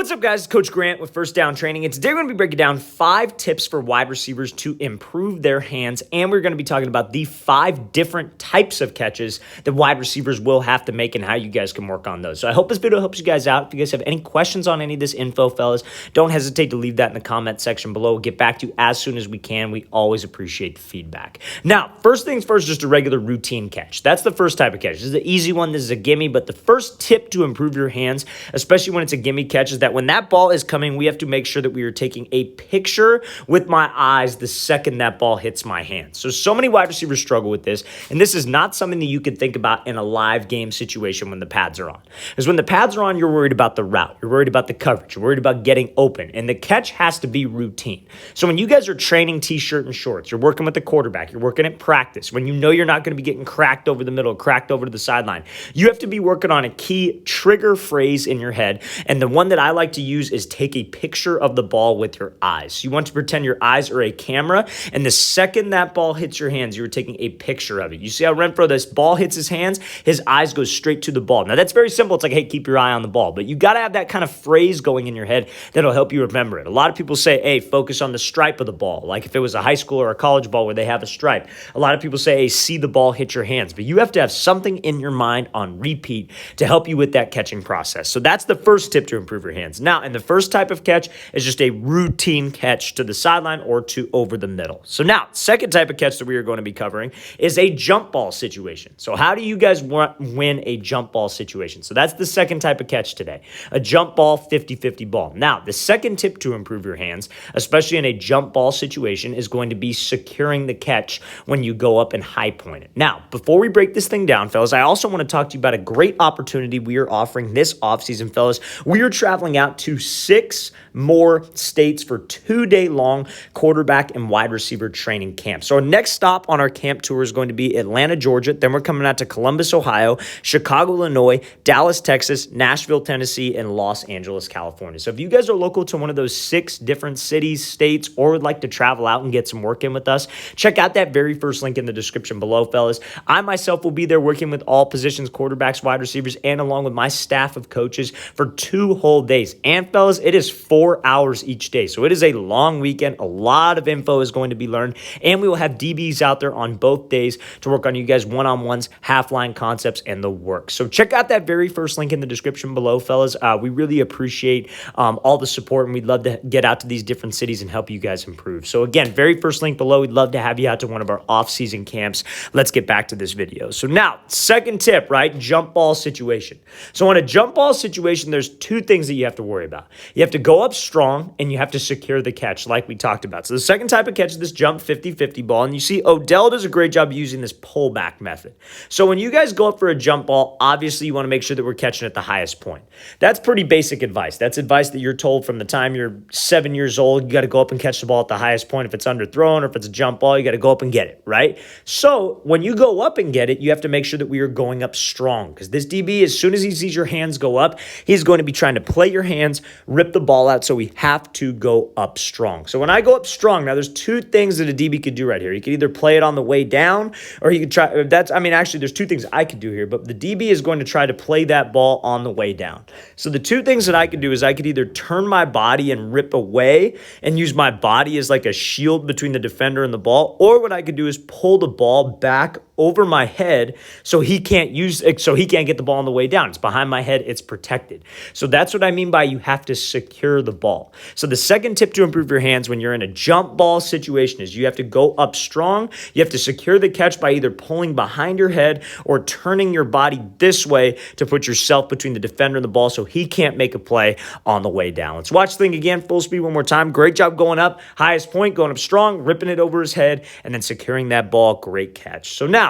What's up, guys? Coach Grant with First Down Training, and today we're going to be breaking down 5 tips for wide receivers to improve their hands, and we're going to be talking about the 5 different types of catches that wide receivers will have to make and how you guys can work on those. So I hope this video helps you guys out. If you guys have any questions on any of this info, fellas, don't hesitate to leave that in the comment section below. We'll get back to you as soon as we can. We always appreciate the feedback. Now, first things first, just a regular routine catch. That's the first type of catch. This is the easy one. This is a gimme, but the first tip to improve your hands, especially when it's a gimme catch, is that when that ball is coming, we have to make sure that we are taking a picture with my eyes the second that ball hits my hand. So many wide receivers struggle with this, and this is not something that you can think about in a live game situation when the pads are on. Because when the pads are on, you're worried about the route, you're worried about the coverage, you're worried about getting open, and the catch has to be routine. So when you guys are training t-shirt and shorts, you're working with the quarterback, you're working at practice, when you know you're not going to be getting cracked over the middle, cracked over to the sideline, you have to be working on a key trigger phrase in your head, and the one that I like to use is take a picture of the ball with your eyes. So you want to pretend your eyes are a camera, and the second that ball hits your hands, you're taking a picture of it. You see how Renfro, this ball hits his hands, his eyes go straight to the ball. Now that's very simple. It's like, hey, keep your eye on the ball, but you got to have that kind of phrase going in your head that'll help you remember it. A lot of people say, hey, focus on the stripe of the ball. Like if it was a high school or a college ball where they have a stripe. A lot of people say, hey, see the ball hit your hands, but you have to have something in your mind on repeat to help you with that catching process. So that's the first tip to improve your hands. Now, and the first type of catch is just a routine catch to the sideline or to over the middle. So now, second type of catch that we are going to be covering is a jump ball situation. So how do you guys win a jump ball situation? So that's the second type of catch today, a jump ball 50-50 ball. Now, the second tip to improve your hands, especially in a jump ball situation, is going to be securing the catch when you go up and high point it. Now, before we break this thing down, fellas, I also want to talk to you about a great opportunity we are offering this offseason, fellas. We are traveling out to 6 more states for 2-day-long quarterback and wide receiver training camps. So our next stop on our camp tour is going to be Atlanta, Georgia. Then we're coming out to Columbus, Ohio, Chicago, Illinois, Dallas, Texas, Nashville, Tennessee, and Los Angeles, California. So if you guys are local to one of those 6 different cities, states, or would like to travel out and get some work in with us, check out that very first link in the description below, fellas. I myself will be there working with all positions, quarterbacks, wide receivers, and along with my staff of coaches for 2 whole days. And fellas, it is 4 hours each day. So it is a long weekend. A lot of info is going to be learned. And we will have DBs out there on both days to work on you guys one-on-ones, half-line concepts, and the work. So check out that very first link in the description below, fellas. We really appreciate all the support, and we'd love to get out to these different cities and help you guys improve. So again, very first link below. We'd love to have you out to one of our off-season camps. Let's get back to this video. So now, second tip, right? Jump ball situation. So in a jump ball situation, there's 2 things that you have to worry about. You have to go up strong, and you have to secure the catch like we talked about. So the second type of catch is this jump 50-50 ball, and you see Odell does a great job using this pullback method. So when you guys go up for a jump ball, obviously you want to make sure that we're catching at the highest point. That's pretty basic advice. That's advice that you're told from the time you're 7 years old. You got to go up and catch the ball at the highest point. If it's underthrown or if it's a jump ball, you got to go up and get it, right? So when you go up and get it, you have to make sure that we are going up strong, because this DB, as soon as he sees your hands go up, he's going to be trying to play your hands, rip the ball out, so we have to go up strong. So when I go up strong, now there's 2 things that a DB could do right here. He could either play it on the way down, or he could try, actually there's 2 things I could do here, but the DB is going to try to play that ball on the way down. So the 2 things that I could do is I could either turn my body and rip away and use my body as like a shield between the defender and the ball, or what I could do is pull the ball back over my head so he can't get the ball on the way down. It's behind my head, it's protected. So that's what I mean by you have to secure the ball. So the second tip to improve your hands when you're in a jump ball situation is you have to go up strong. You have to secure the catch by either pulling behind your head or turning your body this way to put yourself between the defender and the ball so he can't make a play on the way down. Let's watch the thing again, full speed one more time. Great job going up, highest point, going up strong, ripping it over his head, and then securing that ball. Great catch. So now,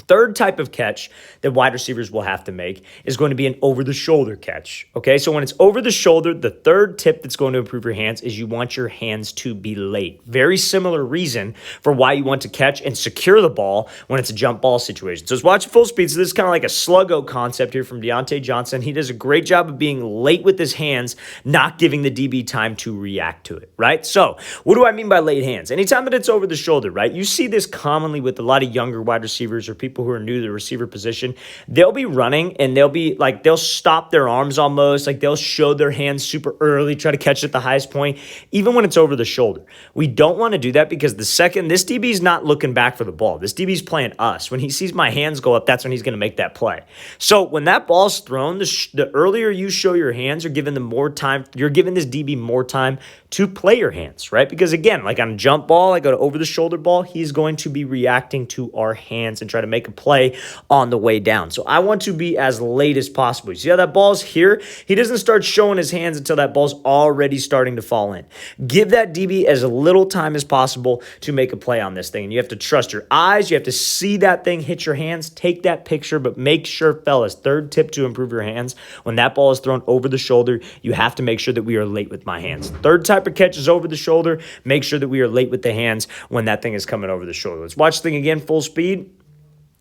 third type of catch that wide receivers will have to make is going to be an over-the-shoulder catch, okay? So when it's over the shoulder, the third tip that's going to improve your hands is you want your hands to be late. Very similar reason for why you want to catch and secure the ball when it's a jump ball situation. So let's watch full speed. So this is kind of like a sluggo concept here from Deontay Johnson. He does a great job of being late with his hands, not giving the DB time to react to it, right? So what do I mean by late hands? Anytime that it's over the shoulder, right? You see this commonly with a lot of younger wide receivers or people who are new to the receiver position, they'll be running and they'll stop their arms almost, like they'll show their hands super early, try to catch it at the highest point, even when it's over the shoulder. We don't want to do that because the second this DB's not looking back for the ball, this DB's playing us. When he sees my hands go up, that's when he's going to make that play. So when that ball's thrown, the earlier you show your hands, you're giving them more time. You're giving this DB more time to play your hands, right? Because again, like on a jump ball, like an over the shoulder ball, he's going to be reacting to our hands and try to make a play on the way down. So I want to be as late as possible. You see how that ball's here? He doesn't start showing his hands until that ball's already starting to fall in. Give that DB as little time as possible to make a play on this thing. And you have to trust your eyes. You have to see that thing hit your hands. Take that picture, but make sure, fellas, third tip to improve your hands, when that ball is thrown over the shoulder, you have to make sure that we are late with my hands. Third type of catch is over the shoulder. Make sure that we are late with the hands when that thing is coming over the shoulder. Let's watch the thing again, full speed.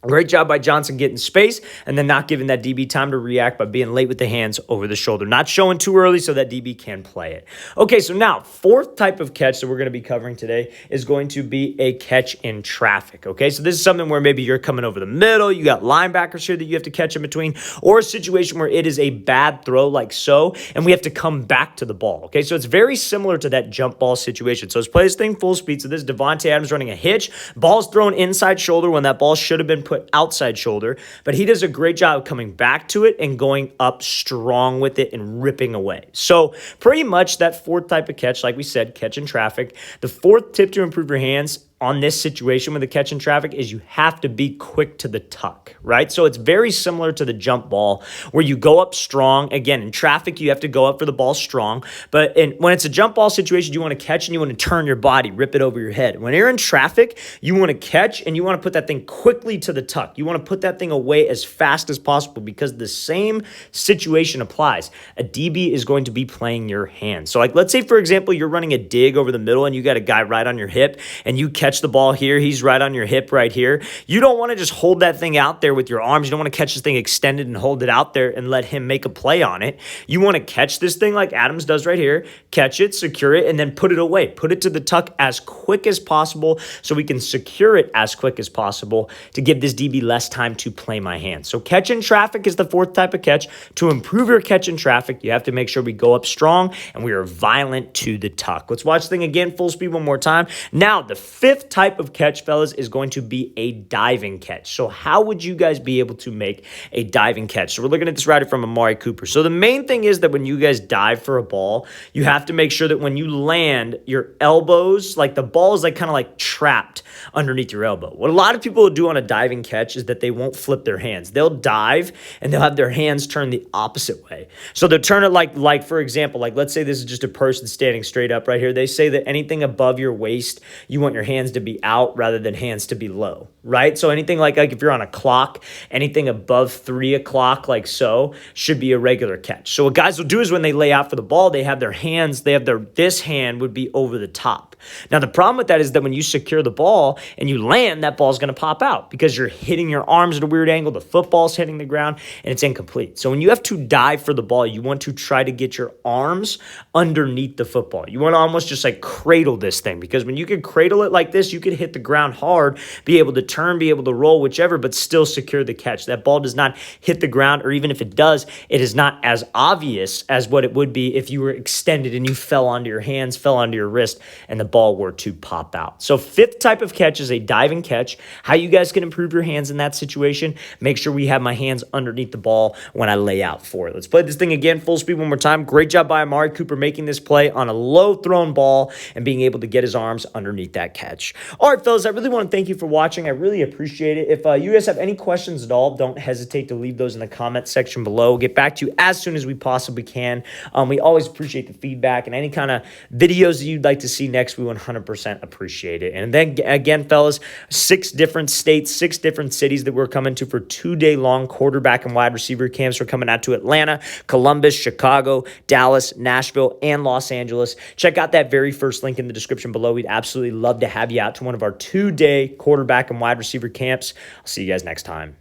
Great job by Johnson getting space and then not giving that DB time to react by being late with the hands over the shoulder. Not showing too early so that DB can play it. Okay, so now fourth type of catch that we're going to be covering today is going to be a catch in traffic. Okay, so this is something where maybe you're coming over the middle, you got linebackers here that you have to catch in between, or a situation where it is a bad throw like so, and we have to come back to the ball. Okay, so it's very similar to that jump ball situation. So let's play this thing full speed. So this is Davante Adams running a hitch. Ball's thrown inside shoulder when that ball should have been put outside shoulder, but he does a great job of coming back to it and going up strong with it and ripping away. So pretty much that fourth type of catch, like we said, catch in traffic. The fourth tip to improve your hands on this situation with the catch in traffic is you have to be quick to the tuck, right? So it's very similar to the jump ball where you go up strong. Again, in traffic, you have to go up for the ball strong. But when it's a jump ball situation, you want to catch and you want to turn your body, rip it over your head. When you're in traffic, you want to catch and you want to put that thing quickly to the tuck. You want to put that thing away as fast as possible because the same situation applies. A DB is going to be playing your hands. So like, let's say, for example, you're running a dig over the middle and you got a guy right on your hip and you catch the ball here, he's right on your hip right here. You don't want to just hold that thing out there with your arms. You don't want to catch this thing extended and hold it out there and let him make a play on it. You want to catch this thing like Adams does right here, catch it, secure it, and then put it away. Put it to the tuck as quick as possible so we can secure it as quick as possible to give this DB less time to play my hands. So catch in traffic is the fourth type of catch. To improve your catch in traffic, you have to make sure we go up strong and we are violent to the tuck. Let's watch the thing again, full speed one more time. Now, the fifth type of catch, fellas, is going to be a diving catch. So how would you guys be able to make a diving catch? So we're looking at this right from Amari Cooper. So the main thing is that when you guys dive for a ball, you have to make sure that when you land, your elbows, like the ball is like kind of like trapped underneath your elbow. What a lot of people will do on a diving catch is that they won't flip their hands. They'll dive and they'll have their hands turned the opposite way. So they'll turn it like for example, like let's say this is just a person standing straight up right here. They say that anything above your waist, you want your hands to be out rather than hands to be low, right? So anything like if you're on a clock, anything above 3 o'clock like so should be a regular catch. So what guys will do is when they lay out for the ball, they have their hands, this hand would be over the top. Now the problem with that is that when you secure the ball and you land, that ball's going to pop out because you're hitting your arms at a weird angle, the football's hitting the ground, and it's incomplete. So when you have to dive for the ball, you want to try to get your arms underneath the football. You want to almost just like cradle this thing because when you can cradle it like this, you could hit the ground hard, be able to turn, be able to roll, whichever, but still secure the catch. That ball does not hit the ground, or even if it does, it is not as obvious as what it would be if you were extended and you fell onto your hands, fell onto your wrist, and the ball were to pop out. So fifth type of catch is a diving catch. How you guys can improve your hands in that situation, make sure we have my hands underneath the ball when I lay out for it. Let's play this thing again, full speed one more time. Great job by Amari Cooper making this play on a low thrown ball and being able to get his arms underneath that catch. All right, fellas, I really want to thank you for watching. I really appreciate it. If you guys have any questions at all, don't hesitate to leave those in the comment section below. We'll get back to you as soon as we possibly can. We always appreciate the feedback and any kind of videos that you'd like to see next. We 100% appreciate it. And then again, fellas, 6 different states, 6 different cities that we're coming to for 2-day long quarterback and wide receiver camps. We're coming out to Atlanta, Columbus, Chicago, Dallas, Nashville, and Los Angeles. Check out that very first link in the description below. We'd absolutely love to have you out to one of our 2-day quarterback and wide receiver camps. I'll see you guys next time.